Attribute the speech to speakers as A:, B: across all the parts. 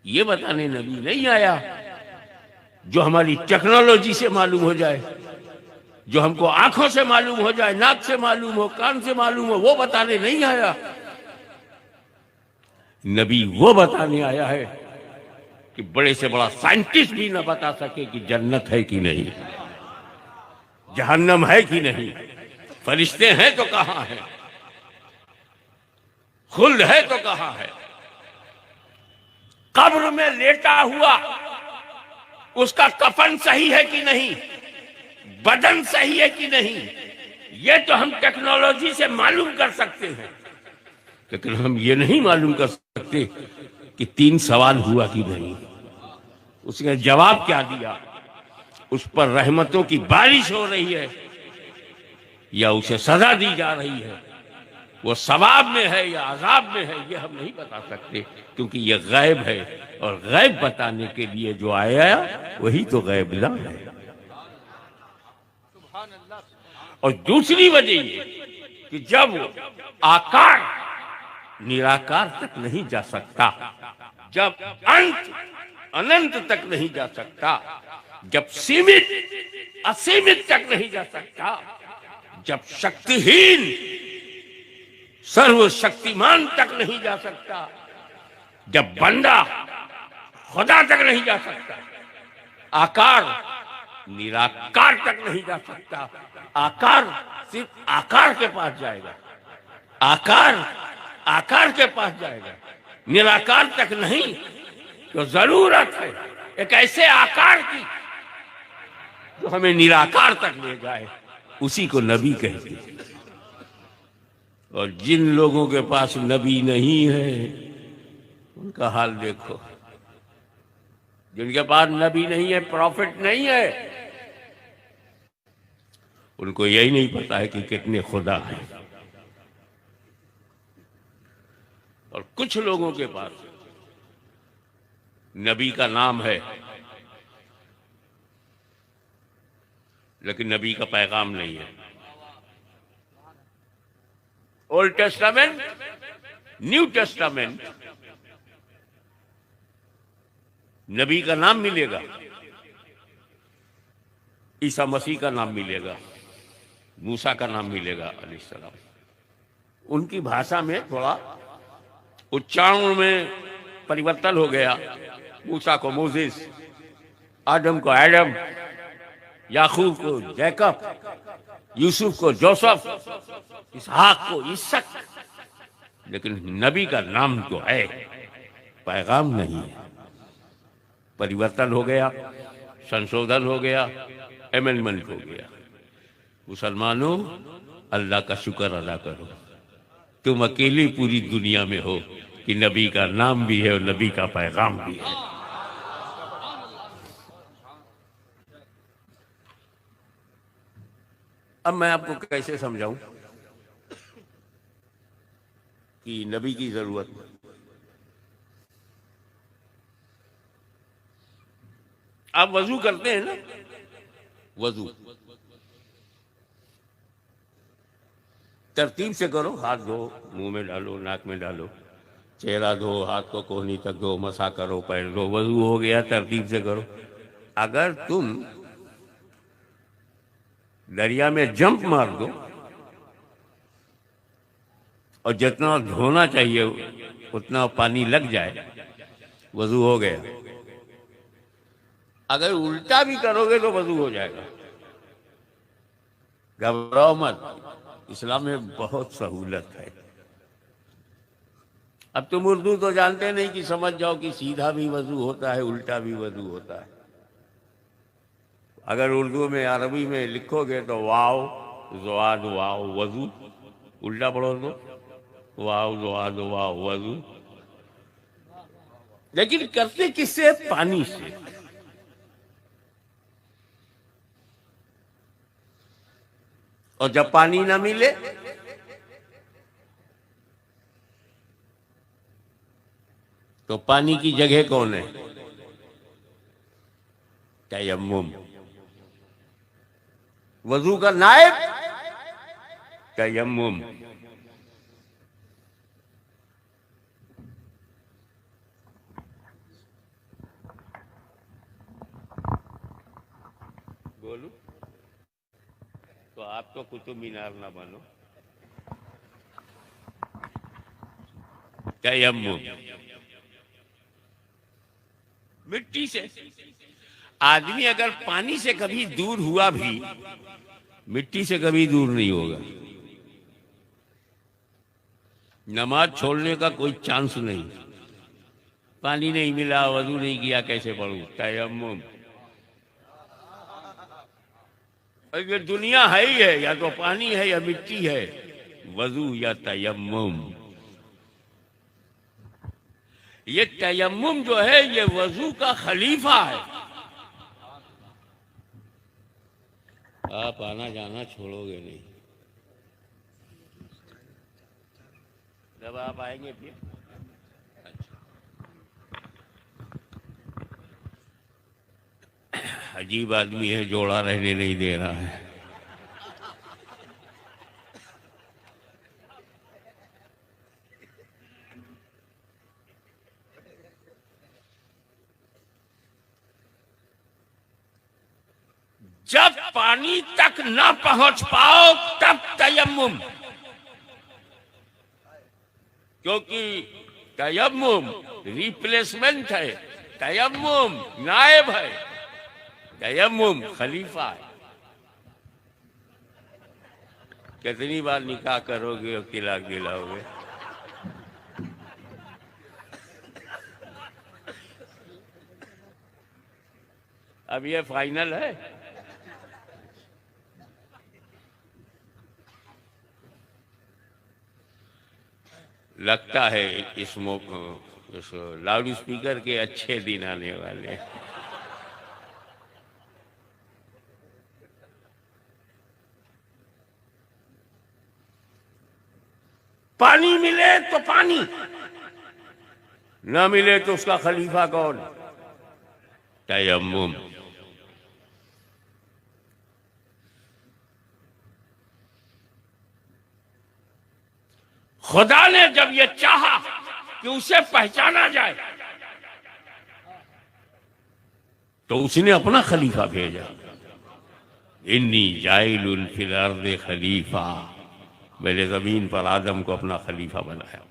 A: ये बताने नबी नहीं आया। जो हमारी टेक्नोलॉजी से मालूम हो जाए, जो हमको आंखों से मालूम हो जाए, नाक से मालूम हो, कान से मालूम हो, वो बताने नहीं आया। नबी वो बताने आया है कि बड़े से बड़ा साइंटिस्ट भी ना बता सके कि जन्नत है कि नहीं, जहन्नम है कि नहीं, फरिश्ते हैं तो कहां है, खुल्द है तो कहां है, कब्र में लेटा हुआ उसका कफन सही है कि नहीं, बदन सही है कि नहीं, ये तो हम टेक्नोलॉजी से मालूम कर सकते हैं। लेकिन हम ये नहीं मालूम कर सकते कि 3 सवाल हुआ कि नहीं, उसने जवाब क्या दिया, उस पर रहमतों की बारिश हो रही है या उसे सजा दी जा रही है, वो सवाब में है या अजाब में है, ये हम नहीं बता सकते, क्योंकि ये गैब है। और गैब बताने के लिए जो आया वही तो गैब ला है। और दूसरी वजह ये कि जब आकार निराकार तक नहीं जा सकता, जब अंत अनंत तक नहीं जा सकता, जब सीमित असीमित तक नहीं जा सकता, जब शक्तिहीन सर्वशक्तिमान तक नहीं जा सकता, जब बंदा खुदा तक नहीं जा सकता, आकार निराकार तक नहीं जा सकता, आकार सिर्फ आकार के पास जाएगा, आकार आकार के पास जाएगा, निराकार तक नहीं। तो जरूरत है एक ऐसे आकार की जो हमें निराकार तक ले जाए, उसी को नबी कहते हैं। और जिन लोगों के पास नबी नहीं है उनका हाल देखो, जिनके पास नबी नहीं है, प्रॉफिट नहीं है, उनको यही नहीं पता है कि कितने खुदा हैं। और कुछ लोगों के पास नबी का नाम है लेकिन नबी का पैगाम नहीं है। ओल्ड टेस्टामेंट, न्यू टेस्टामेंट, नबी का नाम मिलेगा, ईसा मसीह का नाम मिलेगा, मूसा का नाम मिलेगा अलैहिस्सलाम। उनकी भाषा में थोड़ा उच्चारण में परिवर्तन हो गया। मूसा को मोसेस, आदम को एडम, याकूब को जैकब, यूसुफ को जोसेफ, इसहाक को इसक, लेकिन नबी का नाम तो है, पैगाम नहीं है। परिवर्तन हो गया, संशोधन हो गया, अमेंडमेंट हो गया। मुसलमानों, अल्लाह का शुक्र अदा करो, तुम अकेले पूरी दुनिया में हो कि नबी का नाम भी है और नबी का पैगाम भी है। अब मैं आपको कैसे समझाऊं कि नबी की जरूरत है। आप वजू करते हैं ना, वजू तरतीब से करो, हाथ धो, मुंह में डालो, नाक में डालो, चेहरा धो, हाथ को कोहनी तक धो, मसा करो, पैर धो, वजू हो गया, तरतीब से करो। अगर तुम दरिया में जंप मार दो और जितना धोना चाहिए उतना पानी लग जाए, वजू हो गया। अगर उल्टा भी करोगे तो वजू हो जाएगा। घबराओ मत, इस्लाम में बहुत सहूलत है। अब तुम उर्दू तो जानते नहीं कि समझ जाओ कि सीधा भी वजू होता है, उल्टा भी वजू होता है। अगर उर्दू में अरबी में लिखोगे तो वाव ज़वाद वाव वजू, उल्टा पढ़ो तो वाव ज़वाद वाव वजू। लेकिन करते किससे? पानी से। और जब पानी ना मिले तो पानी की जगह कौन है? तयम्मुम। वजू का नायब तयम्मुम। बोलू तो आप तो कुतुब मीनार ना बनो। तयम्मुम, मिट्टी से। आदमी अगर पानी से कभी दूर हुआ भी, मिट्टी से कभी दूर नहीं होगा। नमाज छोड़ने का कोई चांस नहीं। पानी नहीं मिला, वजू नहीं किया, कैसे पढ़ूं? तयम्मुम। ये दुनिया है ही है, या तो पानी है या मिट्टी है, वजू या तयम्मुम। ये तयम्मुम जो है ये वजू का खलीफा है। आप आना जाना छोड़ोगे नहीं। जब आप आएंगे फिर। अच्छा, अजीब आदमी है, जोड़ा रहने नहीं दे रहा है। जब पानी तक ना पहुंच पाओ तब तयम्मुम, क्योंकि तयम्मुम रिप्लेसमेंट है, तयम्मुम नायब है, तयम्मुम खलीफा है। कितनी बार निकाह करोगे और तिलाक दिलाओगे? अब ये फाइनल है। लगता है इस लाउड स्पीकर के अच्छे दिन आने वाले हैं। पानी मिले तो पानी, ना मिले तो उसका खलीफा कौन? तयम्मुम। खुदा ने जब ये चाहा कि उसे पहचाना जाए तो उसने अपना खलीफा भेजा। इन्नी जाइलुन फिल अर्दि खलीफा, मैंने जमीन पर आदम को अपना खलीफा बनाया।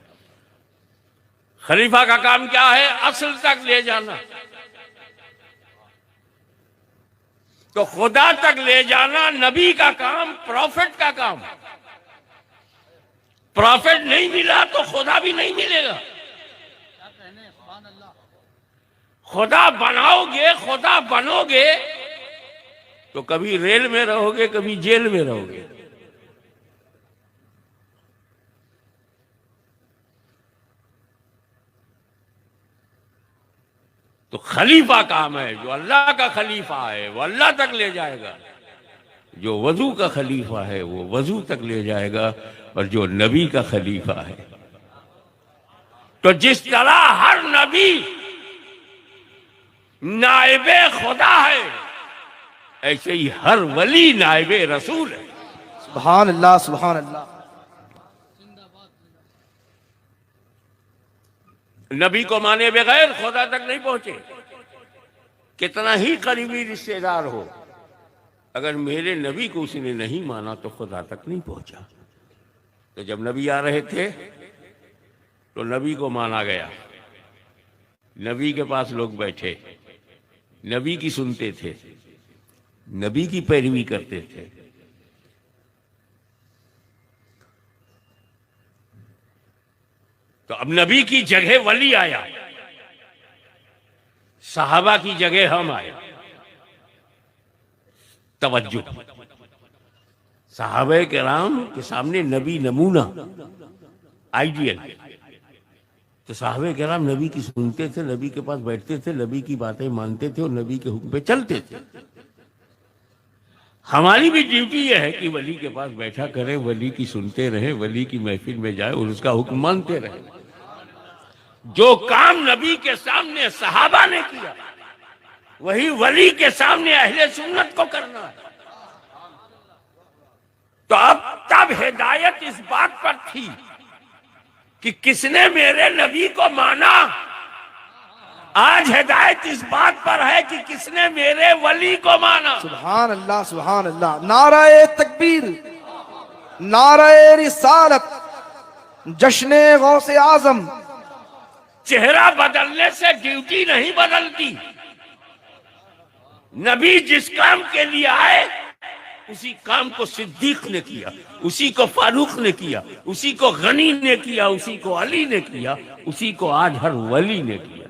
A: खलीफा का काम क्या है? असल तक ले जाना। तो खुदा तक ले जाना नबी का काम, प्रॉफिट का काम। प्रॉफिट नहीं मिला तो खुदा भी नहीं मिलेगा। खुदा बनाओगे, खुदा बनोगे तो कभी रेल में रहोगे, कभी जेल में रहोगे। तो खलीफा काम है, जो अल्लाह का खलीफा है वो अल्लाह तक ले जाएगा, जो वजू का खलीफा है वो वजू तक ले जाएगा, और जो नबी का खलीफा है। तो जिस तरह हर नबी नायबे खुदा है, ऐसे ही हर वली नायबे रसूल है।
B: सुभान अल्लाह, सुभान अल्लाह।
A: नबी को माने बगैर खुदा तक नहीं पहुंचे। कितना ही करीबी रिश्तेदार हो, अगर मेरे नबी को उसने नहीं माना तो खुदा तक नहीं पहुंचा। तो जब नबी आ रहे थे तो नबी को माना गया, नबी के पास लोग बैठे, नबी की सुनते थे, नबी की पैरवी करते थे। तो अब नबी की जगह वली आया, सहाबा की जगह हम आए। तवज्जो, सहाबे किराम के सामने नबी नमूना, आइडियल। तो सहाबे किराम नबी की सुनते थे, नबी के पास बैठते थे, नबी की बातें मानते थे और नबी के हुक्म पे चलते थे। हमारी भी ड्यूटी यह है कि वली के पास बैठा करें, वली की सुनते रहे, वली की महफिल में जाए और उसका हुक्म मानते रहे। जो काम नबी के सामने सहाबा ने किया वही वली के सामने अहले सुन्नत को करना है। तो अब तब हिदायत इस बात पर थी कि किसने मेरे नबी को माना, आज हिदायत इस बात पर है कि किसने मेरे वली को माना।
B: सुभान अल्लाह, सुभान अल्लाह। नाराए तकबीर, नाराए रिसालत, जश्ने गौसे आजम।
A: चेहरा बदलने से ड्यूटी नहीं बदलती। नबी जिस काम के लिए आए उसी काम को सिद्दीक ने किया, उसी को फारूक ने किया, उसी को गनी ने किया, उसी को अली ने किया, उसी को आज हर वली ने किया।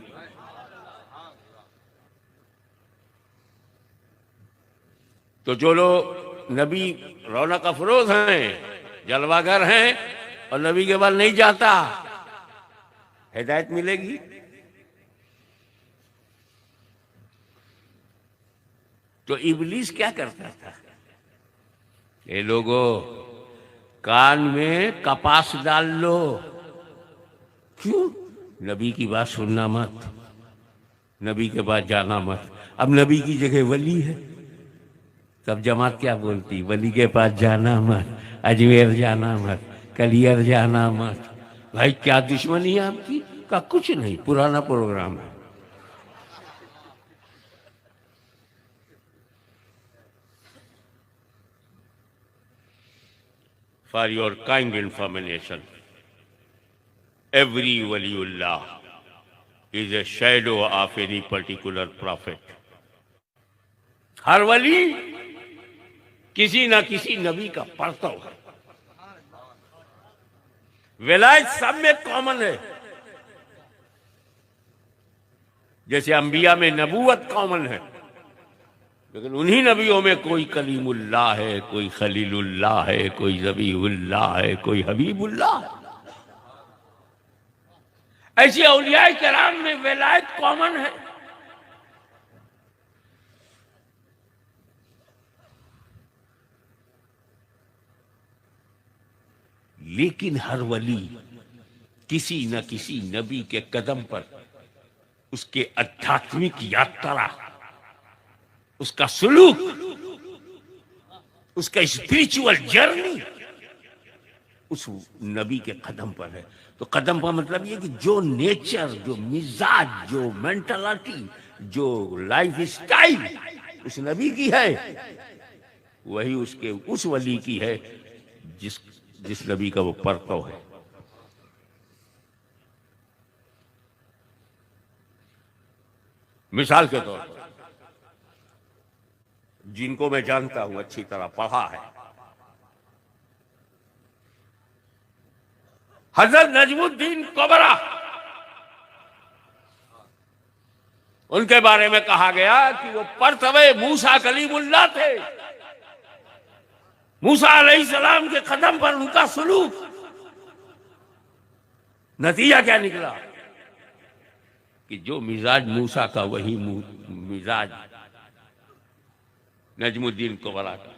A: तो जो लोग नबी रौनक अफरोज हैं, जलवागर हैं और नबी के बाद नहीं जाता, हिदायत मिलेगी? तो इब्लीस क्या करता था? ये लोगों, कान में कपास डाल लो। क्यों? नबी की बात सुनना मत, नबी के पास जाना मत। अब नबी की जगह वली है, तब जमात क्या बोलती? वली के पास जाना मत, अजमेर जाना मत, कलियर जाना मत। भाई क्या दुश्मनी है आपकी? का कुछ नहीं, पुराना प्रोग्राम है। For your kind information, every waliullah is a shadow of any particular prophet. हर वली किसी ना किसी नबी का परतव है। विलायत सब में कॉमन है। जैसे अंबिया में नबूवत कॉमन है, लेकिन उन्हीं नबियों में कोई कलीमुल्लाह है, कोई खलीलुल्लाह है, कोई ज़बीहुल्लाह है, कोई हबीबुल्लाह है। ऐसी औलिया किराम में विलायत कॉमन है। लेकिन हर वली किसी न किसी नबी के कदम पर उसके आध्यात्मिक यात्रा, उसका सुलूक, उसका स्पिरिचुअल जर्नी उस नबी के कदम पर है। तो कदम का मतलब ये कि जो नेचर, जो मिजाज, जो मेंटालिटी, जो लाइफ स्टाइल उस नबी की है, वही उसके उस वली की है जिस नबी का वो परतव है। मिसाल के तौर पर जिनको मैं जानता हूं, अच्छी तरह पढ़ा है, हजरत नजमुद्दीन कुबरा, उनके बारे में कहा गया कि वो परतवे मूसा कलीमुल्लाह थे। मूसा अलैहिस्सलाम के कदम पर उनका सुलूक, नतीजा क्या निकला कि जो मिजाज मूसा का वही मिजाज नजमुद्दीन कुबरा का,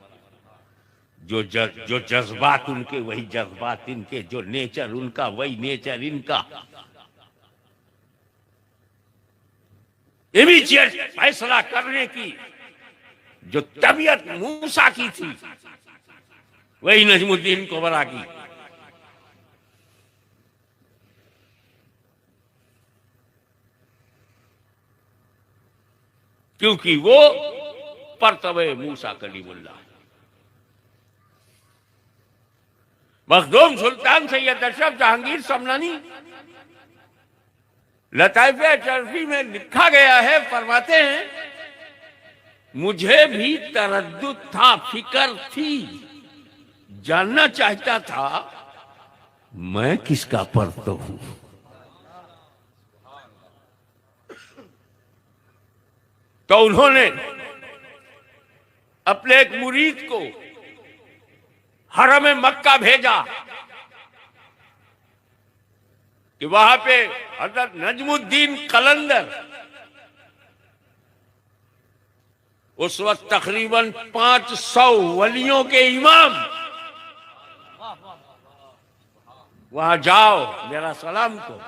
A: जो जज्बात उनके वही जज्बात इनके, जो नेचर उनका वही नेचर इनका। इमीडिएट फैसला करने की जो तबीयत मूसा की थी, वही नजमुद्दीन कुबरा की। क्योंकि वो परतवे मूसा कलीमुल्लाह। मखदूम सुल्तान सैयद अशरफ जहांगीर समनानी लताइफ अशरफी में लिखा गया है, फरमाते हैं, मुझे भी तरद्दुद था, फिक्र थी, जानना चाहता था मैं किसका परतव हूं। तो उन्होंने अपने एक मुरीद को हरम मक्का भेजा कि वहां पे हजरत नजमुद्दीन कलंदर उस वक्त तकरीबन 500 वलियों के इमाम, वहां जाओ, मेरा सलाम को।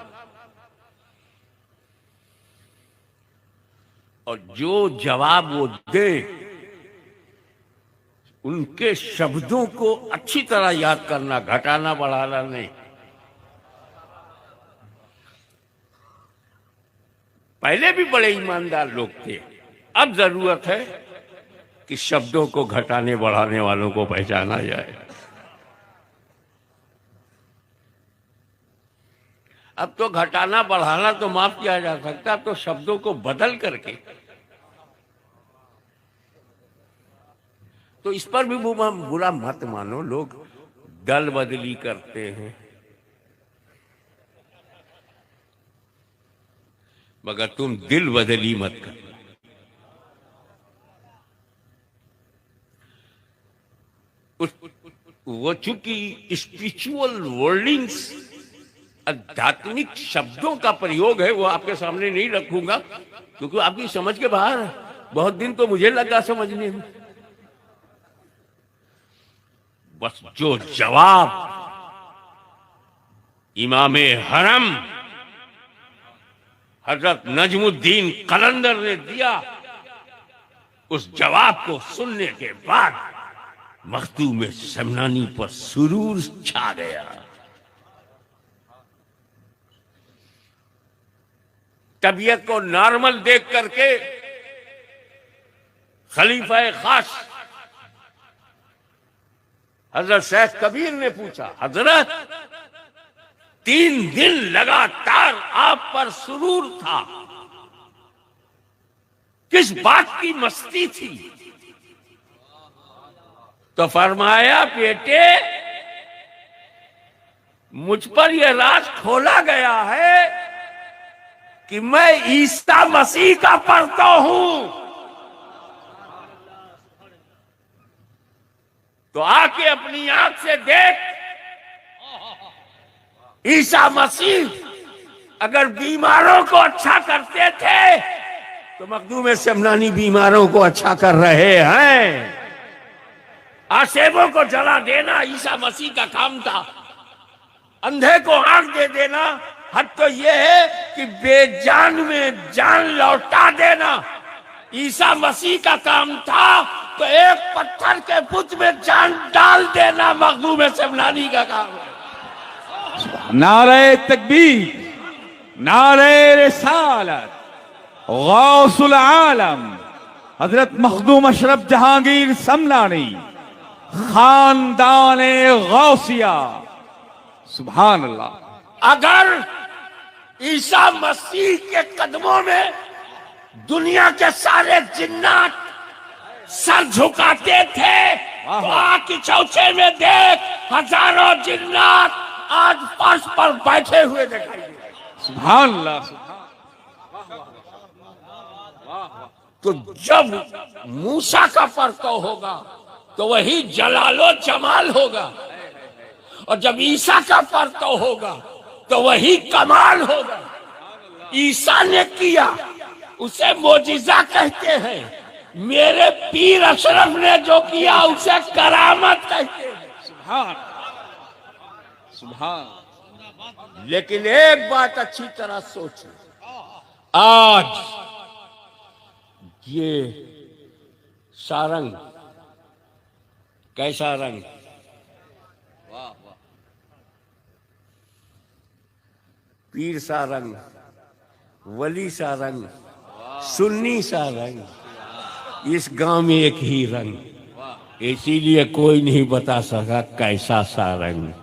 A: और जो जवाब वो दे, उनके शब्दों को अच्छी तरह याद करना, घटाना बढ़ाना नहीं। पहले भी बड़े ईमानदार लोग थे। अब जरूरत है कि शब्दों को घटाने बढ़ाने वालों को पहचाना जाए। अब तो घटाना बढ़ाना तो माफ किया जा सकता, अब तो शब्दों को बदल करके, तो इस पर भी बुरा मत मानो। लोग दल बदली करते हैं, मगर तुम दिल बदली मत कर। वो चूंकि स्पिरिचुअल वर्डिंग्स, आध्यात्मिक शब्दों का प्रयोग है, वो आपके सामने नहीं रखूंगा क्योंकि आपकी समझ के बाहर है। बहुत दिन तो मुझे लगा समझने में। बस जो जवाब इमामे हरम हजरत नजमुद्दीन कलंदर ने दिया, उस जवाब को सुनने के बाद मखदूम समनानी पर सुरूर छा गया। तबीयत को नॉर्मल देख करके खलीफा खास हजरत शेख कबीर ने पूछा, हजरत 3 दिन लगातार आप पर सुरूर था, किस बात की मस्ती थी? तो फरमाया, बेटे मुझ पर यह राज खोला गया है कि मैं ईसा मसीह का पढ़ता हूं। तो आके अपनी आंख से देख, ईसा मसीह अगर बीमारों को अच्छा करते थे तो मखदूम समनानी बीमारों को अच्छा कर रहे हैं। आसेबों को जला देना ईसा मसीह का काम था, अंधे को आंख दे देना, हद तो यह है कि बेजान में जान लौटा देना ईसा मसीह का काम था। तो एक पत्थर के बुत में जान डाल देना मखदूम समनानी का काम है।
C: नारे तकबीर, नारे रिसालत, गौसुल आलम हजरत मखदूम अशरफ जहांगीर समनानी, खानदाने गौसिया। सुभान अल्लाह।
A: अगर ईसा मसीह के कदमों में दुनिया के सारे जिन्नात सर झुकाते थे, तो आँख की चौचे में देख, हजारों जिन्नात आज फर्श पर बैठे हुए दिखाई दे।
C: सुभान अल्लाह।
A: तो जब मूसा का परतव होगा तो वही जलालो जमाल होगा, और जब ईसा का परतव होगा तो वही कमाल होगा। ईसा ने किया उसे मोजिजा कहते हैं, मेरे पीर अशरफ ने जो किया उसे करामत कहते हैं।
C: सुभान सुभान।
A: लेकिन एक बात अच्छी तरह सोचो, आज ये सारंग कैसा रंग, पीर सा रंग, वली सा रंग, सुन्नी सा रंग, इस गांव में एक ही रंग, इसीलिए कोई नहीं बता सका कैसा सा रंग।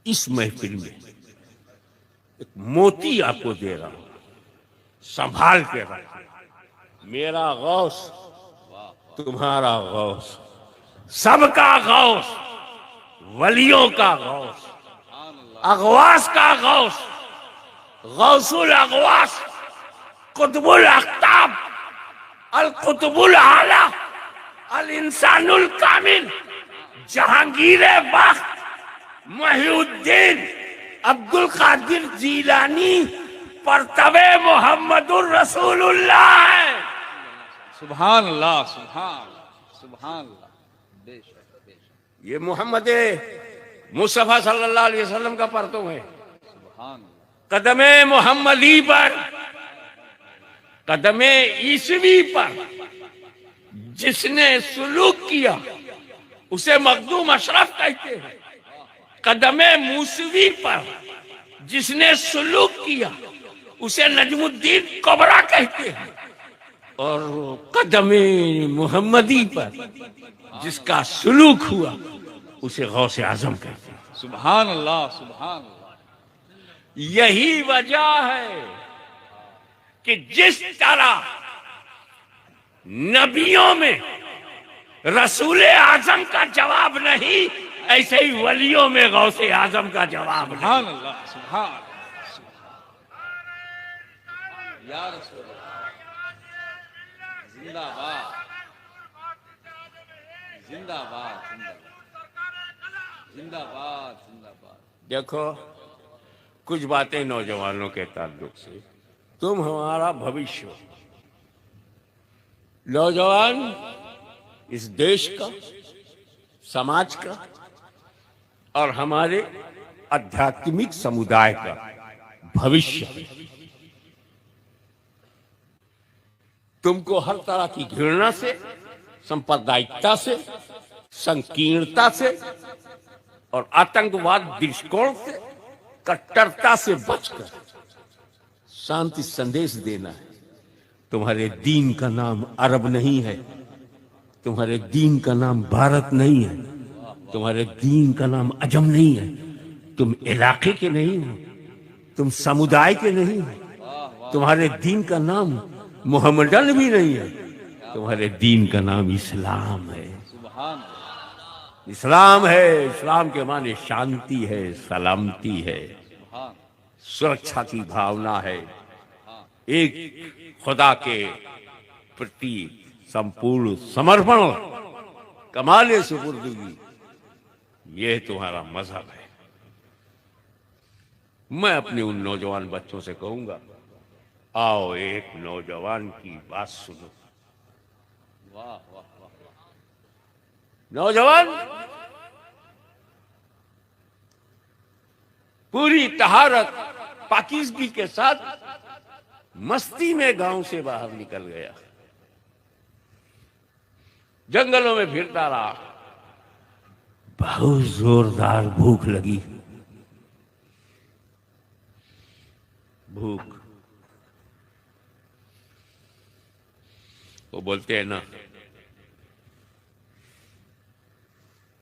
A: इस महफिल में एक मोती आपको दे रहा हूं, संभाल के रखो। मेरा गौस तुम्हारा गौस, सबका गौस, वलियों का गौस, अगवास का गौस, गौसुल अगवास, कुतुबुल अख्ताब, अल कुतुबुल आला, अल इंसानुल कामिल, जहांगीर बख्त, महिउद्दीन अब्दुल कादिर जीलानी परतवे मोहम्मदुर रसूलुल्लाह है।
C: सुभान अल्लाह। सुभान सुभान अल्लाह। बेशक बेशक।
A: ये मोहम्मद मुस्तफा सल्लल्लाहु अलैहि वसल्लम का परतव है। कदमे मोहम्मदी पर, कदमे ईसवी पर जिसने सुलूक किया उसे मखदूम अशरफ कहते हैं। कदमे मूसवी पर जिसने सुलूक किया उसे नजमुद्दीन कुबरा कहते हैं, और कदमे मुहम्मदी पर जिसका सुलूक हुआ उसे गौसे आजम कहते हैं।
C: सुभान अल्लाह, सुभान अल्लाह।
A: यही वजह है कि जिस तरह नबियों में रसूल आजम का जवाब नहीं, ऐसे ही वलियों में गौसे आजम का जवाब नहीं।
C: सुभान अल्लाह, सुभान या रसूल अल्लाह। जिंदाबाद, जिंदाबाद, जिंदाबाद, जिंदाबाद, जिंदाबाद।
A: देखो, कुछ बातें नौजवानों के ताल्लुक से। तुम हमारा भविष्य हो। नौजवान इस देश का, समाज का और हमारे आध्यात्मिक समुदाय का भविष्य है। तुमको हर तरह की घृणा से, सांप्रदायिकता से, संकीर्णता से और आतंकवाद दृष्टिकोण से, कट्टरता से बचकर शांति संदेश देना है। तुम्हारे दीन का नाम अरब नहीं है, तुम्हारे दीन का नाम भारत नहीं है, तुम्हारे दीन का नाम अजम नहीं है। तुम इलाके के नहीं हो, तुम समुदाय के नहीं हो। तुम्हारे दीन का नाम मोहम्मदन भी नहीं है, तुम्हारे दीन का नाम इस्लाम है।
C: सुभान
A: इस्लाम है। इस्लाम के माने शांति है, सलामती है,
C: सुभान
A: सुरक्षा की भावना है, एक खुदा के प्रति संपूर्ण समर्पण, कमाल सुपुर्दगी, यह तुम्हारा मजहब है। मैं अपने उन नौजवान बच्चों से कहूंगा, आओ एक नौजवान की बात सुनो।
C: वाह वाह वाह वाह।
A: नौजवान पूरी तहारत पाकीज़गी के साथ मस्ती में गांव से बाहर निकल गया, जंगलों में फिरता रहा। बहुत जोरदार भूख लगी। भूख, वो बोलते हैं ना,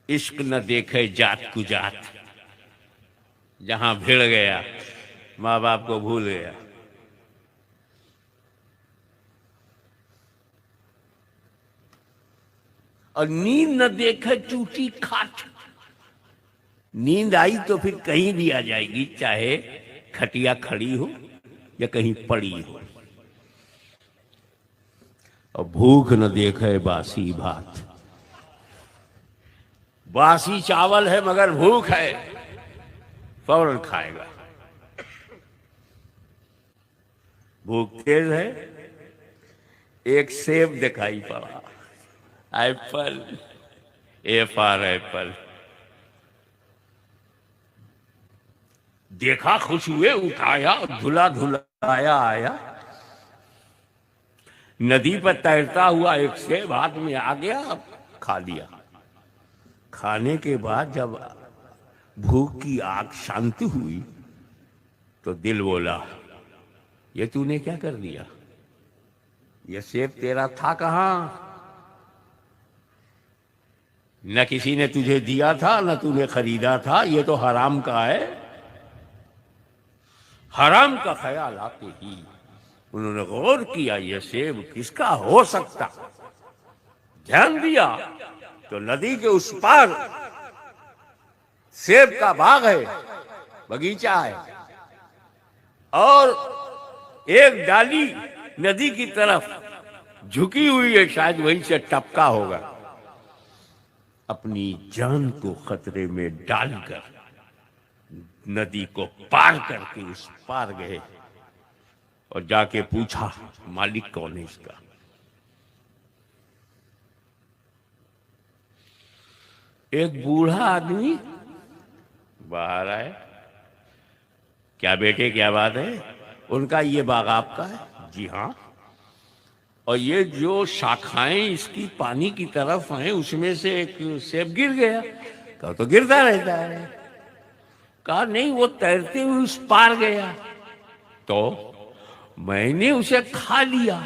A: इश्क न देखे जात को जात। जहां भिड़ गया, माँ बाप को भूल गया। और नींद न देखे चूटी खाट। नींद आई तो फिर कहीं भी आ जाएगी, चाहे खटिया खड़ी हो या कहीं पड़ी हो। और भूख न देखे बासी भात। बासी चावल है मगर भूख है, फौरन खाएगा। भूख तेज है। एक सेब दिखाई पड़ा, एप्पल, ए फॉर एप्पल। देखा, खुश हुए, उठाया, धुला धुलाया आया। नदी पर तैरता हुआ एक सेब हाथ में आ गया, खा लिया। खाने के बाद जब भूख की आग शांत हुई तो दिल बोला, ये तूने क्या कर दिया? ये सेब तेरा था कहां? न किसी ने तुझे दिया था, न तूने खरीदा था। ये तो हराम का है। हराम का ख्याल आते ही उन्होंने गौर किया, यह सेब किसका हो सकता। ध्यान दिया तो नदी के उस पार सेब का बाग है, बगीचा है, और एक डाली नदी की तरफ झुकी हुई है, शायद वहीं से टपका होगा। अपनी जान को खतरे में डालकर नदी को पार करके उस पार गए और जाके पूछा, मालिक कौन है इसका? एक बूढ़ा आदमी बाहर आए। क्या बेटे, क्या बात है? उनका ये बाग आपका है? जी हाँ। और ये जो शाखाएं इसकी पानी की तरफ हैं, उसमें से एक सेब गिर गया। कहा तो गिरता रहता है। कहा नहीं, वो तैरते हुए उस पार गया तो मैंने उसे खा लिया।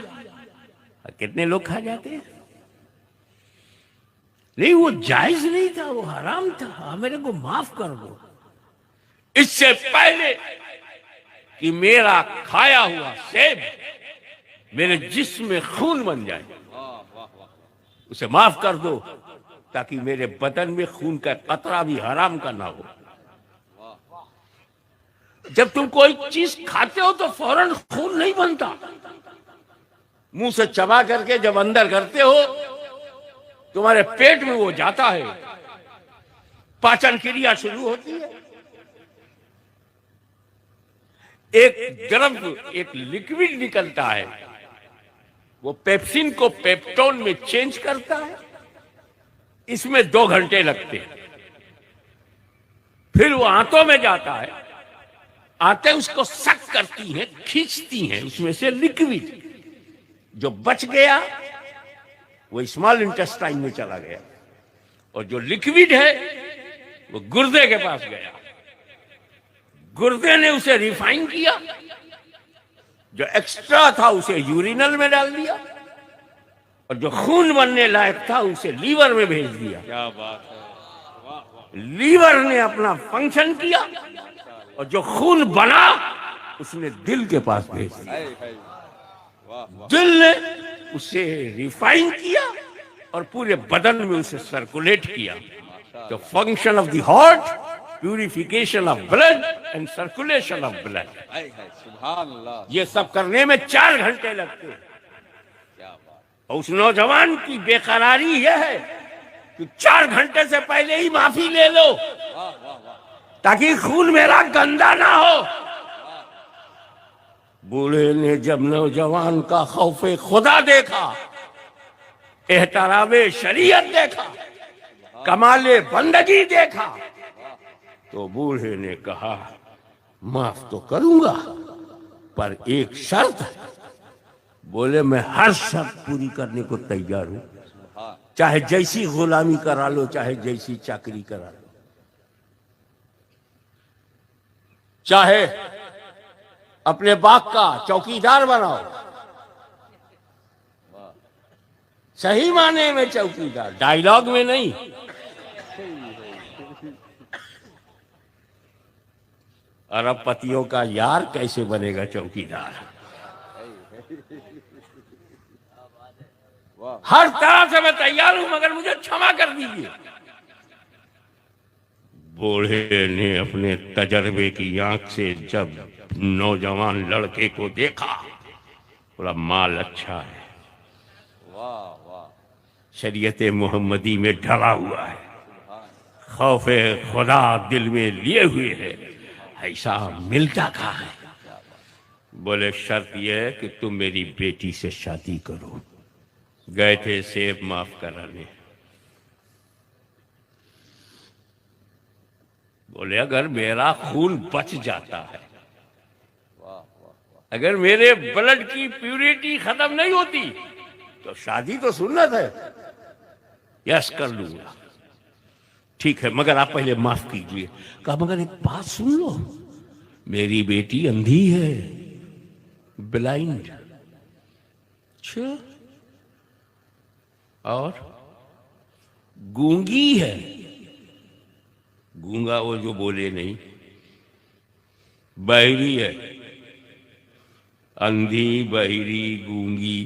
A: कितने लोग खा जाते हैं? नहीं, वो जायज नहीं था, वो हराम था, मेरे को माफ कर दो। इससे पहले कि मेरा खाया हुआ सेब मेरे जिस्म में खून बन जाए, उसे माफ कर दो, ताकि मेरे बदन में खून का कतरा भी हराम का ना हो। जब तुम कोई चीज खाते हो तो फौरन खून नहीं बनता, मुंह से चबा करके जब अंदर करते हो तुम्हारे पेट में वो जाता है, पाचन क्रिया शुरू होती है, एक द्रव, एक लिक्विड निकलता है, वो पेप्सिन को पेप्टोन में चेंज करता है। इसमें 2 घंटे लगते हैं। फिर वो आंतों में जाता है, आंतें उसको सक करती हैं, खींचती हैं उसमें से लिक्विड, जो बच गया वो स्मॉल इंटेस्टाइन में चला गया, और जो लिक्विड है वो गुर्दे के पास गया। गुर्दे ने उसे रिफाइन किया, जो एक्स्ट्रा था उसे यूरिनल में डाल दिया, और जो खून बनने लायक था उसे लीवर में भेज दिया।
C: क्या बात है।
A: लीवर ने अपना फंक्शन किया, और जो खून बना उसने दिल के पास भेज दिया।
C: है, है। वाह वाह।
A: दिल ने उसे रिफाइन किया और पूरे बदन में उसे सर्कुलेट किया। The function of the heart, purification of blood and circulation of blood.
C: है, है। सुभान अल्लाह।
A: ये सब करने में 4 घंटे लगते हैं।
C: क्या बात।
A: और उस नौजवान की बेकरारी यह है कि 4 घंटे से पहले ही माफी ले लो,
C: वाह वाह वाह।
A: ताकि खून मेरा गंदा ना हो। बूढ़े ने जब नौजवान का खौफे खुदा देखा, एहतरामे शरीयत देखा, कमाले बंदगी देखा, तो बूढ़े ने कहा माफ तो करूंगा, पर एक शर्त है। बोले मैं हर शर्त पूरी करने को तैयार हूं, चाहे जैसी गुलामी करा लो, चाहे जैसी चाकरी करा लो, चाहे अपने बाग का चौकीदार बनाओ, सही माने में चौकीदार, डायलॉग में नहीं। अरबपतियों का यार कैसे बनेगा चौकीदार? हर तरह से मैं तैयार हूं, मगर मुझे क्षमा कर दीजिए। बूढ़े ने अपने तजर्बे की आंख से जब नौजवान लड़के को देखा, बोला माल अच्छा है,
C: वाह वाह।
A: शरीयत मोहम्मदी में ढला हुआ है, खौफे खुदा दिल में लिए हुए है, ऐसा मिलता कहाँ है? बोले शर्त यह है कि तुम मेरी बेटी से शादी करो। गए थे सेब माफ कराने। बोले अगर मेरा खून बच जाता है, अगर मेरे ब्लड की प्यूरिटी खत्म नहीं होती, तो शादी तो सुन्नत है, यस कर लूंगा। ठीक है, मगर आप पहले माफ कीजिए। कहा मगर एक बात सुन लो, मेरी बेटी अंधी है, ब्लाइंड। अच्छा, और गूंगी है। गूंगा वो जो बोले नहीं, बहरी है। अंधी, बहरी, गूंगी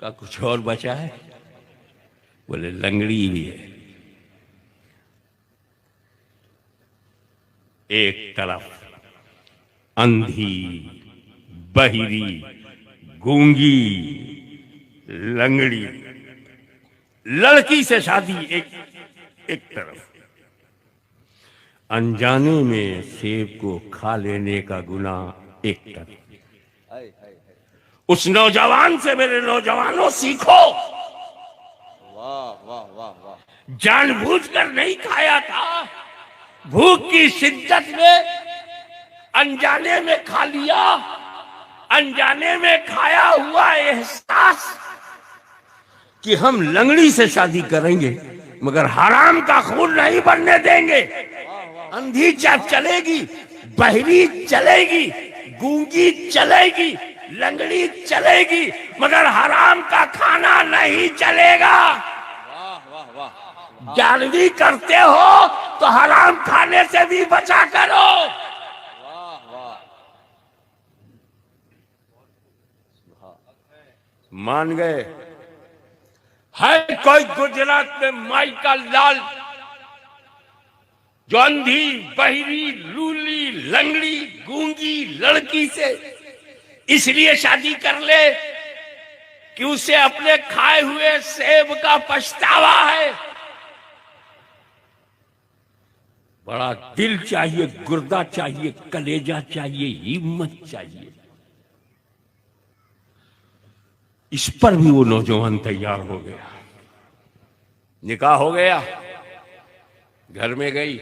A: का कुछ और बचा है? बोले लंगड़ी भी है। एक तरफ अंधी, बहरी, गूंगी, लंगड़ी, लड़की से शादी एक तरफ, अनजाने में सेब को खा लेने का गुनाह एक तरफ। उस नौजवान से मेरे नौजवानों सीखो,
C: वाह वाह वाह वाह।
A: जानबूझकर नहीं खाया था, भूख की शिद्दत में अनजाने में खा लिया। अनजाने में खाया हुआ एहसास कि हम लंगड़ी से शादी करेंगे, मगर हराम का खून नहीं बनने देंगे। अंधी चलेगी, बहरी चलेगी, गूंगी चलेगी, लंगड़ी चलेगी, मगर हराम का खाना नहीं चलेगा।
C: वाह वाह वाह
A: जानवी करते हो तो हराम खाने से भी बचा करो।
C: वाह वाह
A: मान गए? है कोई गुजरात में माई का लाल जो अंधी, बहरी, लूली, लंगड़ी, गूंगी लड़की से इसलिए शादी कर ले कि उसे अपने खाए हुए सेब का पछतावा है? बड़ा दिल चाहिए, गुर्दा चाहिए, कलेजा चाहिए, हिम्मत चाहिए। इस पर भी वो नौजवान तैयार हो गया। निकाह हो गया, घर में गई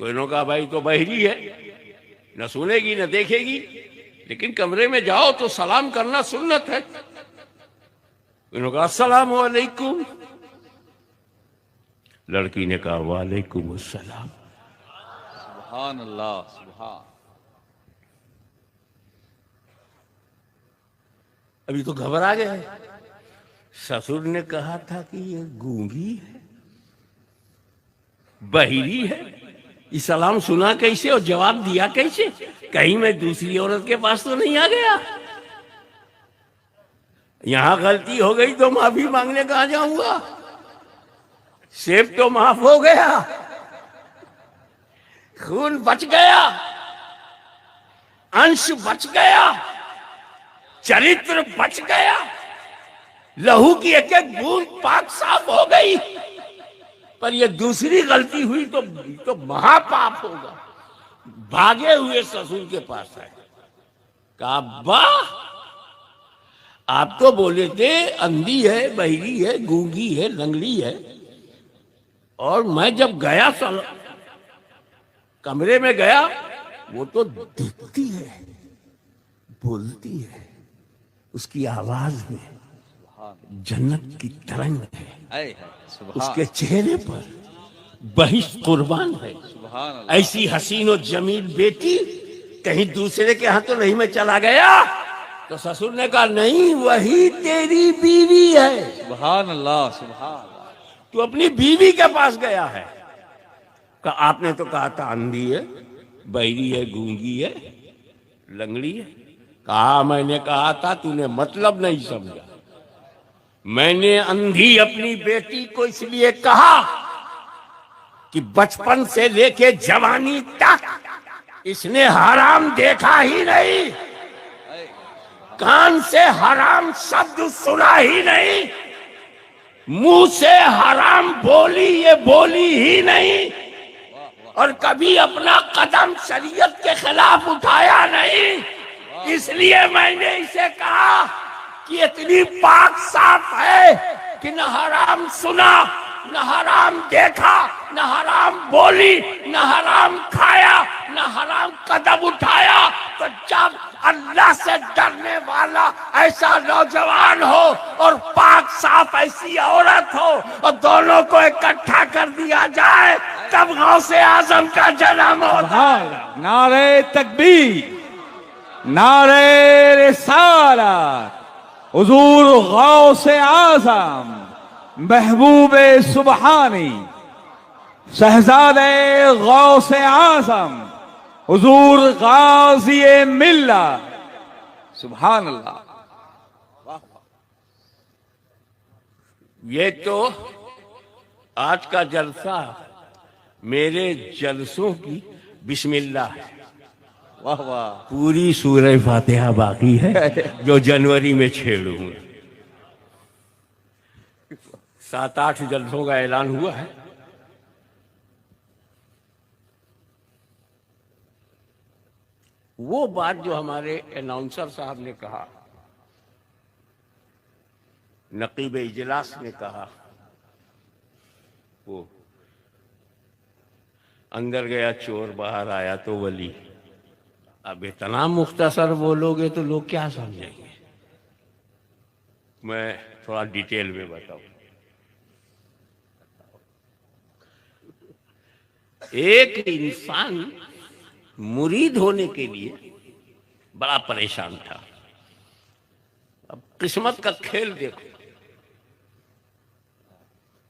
A: तो इन्हों का भाई तो बहरी है, न सुनेगी न देखेगी, लेकिन कमरे में जाओ तो सलाम करना सुन्नत है। इन्हों का अस्सलाम वालेकुम। लड़की ने कहा वालेकुम अस्सलाम।
C: सुभान अल्लाह सुभान।
A: अभी तो घबरा गए। ससुर ने कहा था कि ये गूंगी है, बहिरी है, ये सलाम सुना कैसे और जवाब दिया कैसे? कहीं मैं दूसरी औरत के पास तो नहीं आ गया? यहां गलती हो गई तो माफी मांगने कहां जाऊंगा? सेब तो माफ हो गया, खून बच गया, अंश बच गया, चरित्र बच गया, लहू की एक एक बूंद पाक साफ हो गई। पर ये दूसरी गलती हुई तो महापाप होगा। भागे हुए ससुर के पास आए, कहा अब्बा आप तो बोले थे अंधी है, बहरी है, गूंगी है, लंगड़ी है, और मैं जब गया कमरे में गया वो तो दिखती है, बोलती है, उसकी आवाज में जन्नत की तरंग है,
C: सुभान
A: उसके चेहरे पर बहिश्त कुर्बान है।
C: सुभान अल्लाह।
A: ऐसी हसीन और जमील बेटी कहीं दूसरे के हाथ तो नहीं मैं चला गया? तो ससुर ने कहा नहीं, वही तेरी बीवी है।
C: सुभान अल्लाह सुभान अल्लाह।
A: तू अपनी बीवी के पास गया है। कहा आपने तो कहा था अंधी है, बहरी है, गूंगी है, लंगड़ी है। कहा मैंने कहा था, तूने मतलब नहीं समझा। मैंने अंधी अपनी बेटी को इसलिए कहा कि बचपन से लेके जवानी तक इसने हराम देखा ही नहीं, कान से हराम शब्द सुना ही नहीं, मुंह से हराम बोली ये बोली ही नहीं, और कभी अपना कदम शरीयत के खिलाफ उठाया नहीं। इसलिए मैंने इसे कहा कि इतनी पाक साफ है कि न हराम सुना, न हराम देखा, न हराम बोली, न हराम खाया, न हराम कदम उठाया। तो जब अल्लाह से डरने वाला ऐसा नौजवान हो और पाक साफ ऐसी औरत हो और दोनों को इकट्ठा कर दिया जाए, तब गौसे आजम का जन्म होता है।
C: नारे तकबीर, नारे रिसालत, हुजूर गौसे आजम महबूबे सुबहानी शहजादे गौसे आजम हुजूर गाजी मिल्ला। सुभान अल्लाह।
A: ये तो आज का जलसा मेरे जलसों की बिस्मिल्लाह है।
C: वाह वाह।
A: पूरी सूरह फातिहा बाकी है जो जनवरी में छेड़ूंगा। 7-8 जलसों का ऐलान हुआ है। वो बात जो हमारे अनाउंसर साहब ने कहा, नकीब इजलास ने कहा, वो अंदर गया चोर बाहर आया तो वली। अब इतना मुख्तसर बोलोगे तो लोग क्या समझेंगे? मैं थोड़ा डिटेल में बताऊं। एक इंसान मुरीद होने के लिए बड़ा परेशान था। अब किस्मत का खेल देखो,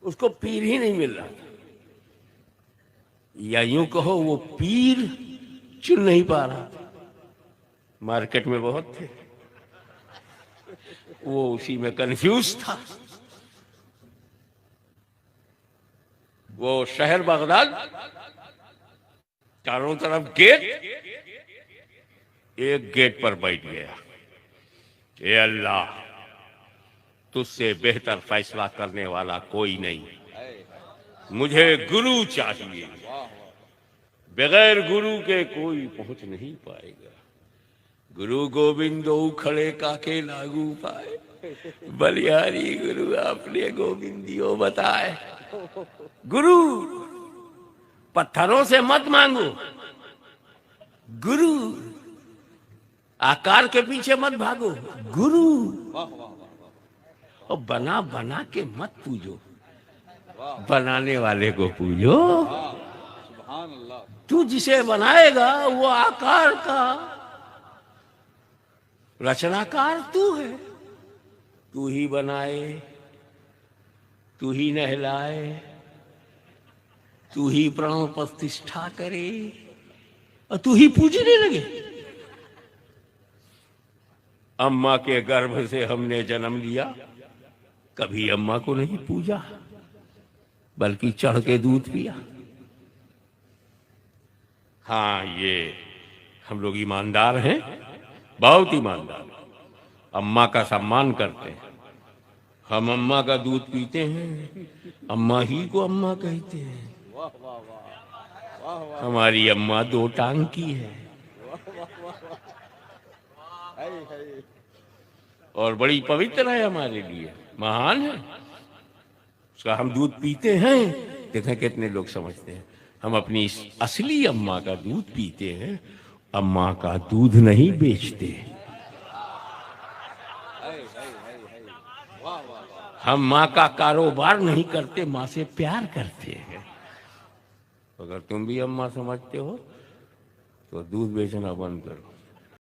A: उसको पीर ही नहीं मिल रहा था, या यूं कहो वो पीर चुन नहीं पा रहा था। मार्केट में बहुत थे, वो उसी में कंफ्यूज था। वो शहर बगदाद, चारों तरफ गेट, एक गेट पर बैठ गया। ए अल्लाह, तुझसे बेहतर फैसला करने वाला कोई नहीं, मुझे गुरु चाहिए, बगैर गुरु के कोई पहुंच नहीं पाएगा। गुरु गोविंद खड़े काके लागू पाए, बलिहारी गुरु आपने गोविंदियो बताए। गुरु पत्थरों से मत मांगो, गुरु आकार के पीछे मत भागो, गुरु और बना बना के मत पूजो, बनाने वाले को पूजो। तू जिसे बनाएगा वो आकार का रचनाकार तू है। तू ही बनाए, तू ही नहलाए, तू ही प्राण प्रतिष्ठा करे और तू ही पूजने लगे। अम्मा के गर्भ से हमने जन्म लिया, कभी अम्मा को नहीं पूजा, बल्कि चढ़ के दूध पिया। हाँ, ये हम लोग ईमानदार हैं, बहुत ईमानदार। अम्मा का सम्मान करते हैं, हम अम्मा का दूध पीते हैं, अम्मा ही को अम्मा कहते हैं। हमारी अम्मा 2 टांग की है और बड़ी पवित्र है, हमारे लिए महान है। उसका हम दूध पीते हैं। देखें कितने लोग समझते हैं हम अपनी असली अम्मा का दूध पीते हैं, अम्मा का दूध नहीं बेचते। हम माँ का कारोबार नहीं करते, माँ से प्यार करते हैं। अगर तुम भी अम्मा समझते हो तो दूध बेचना बंद करो।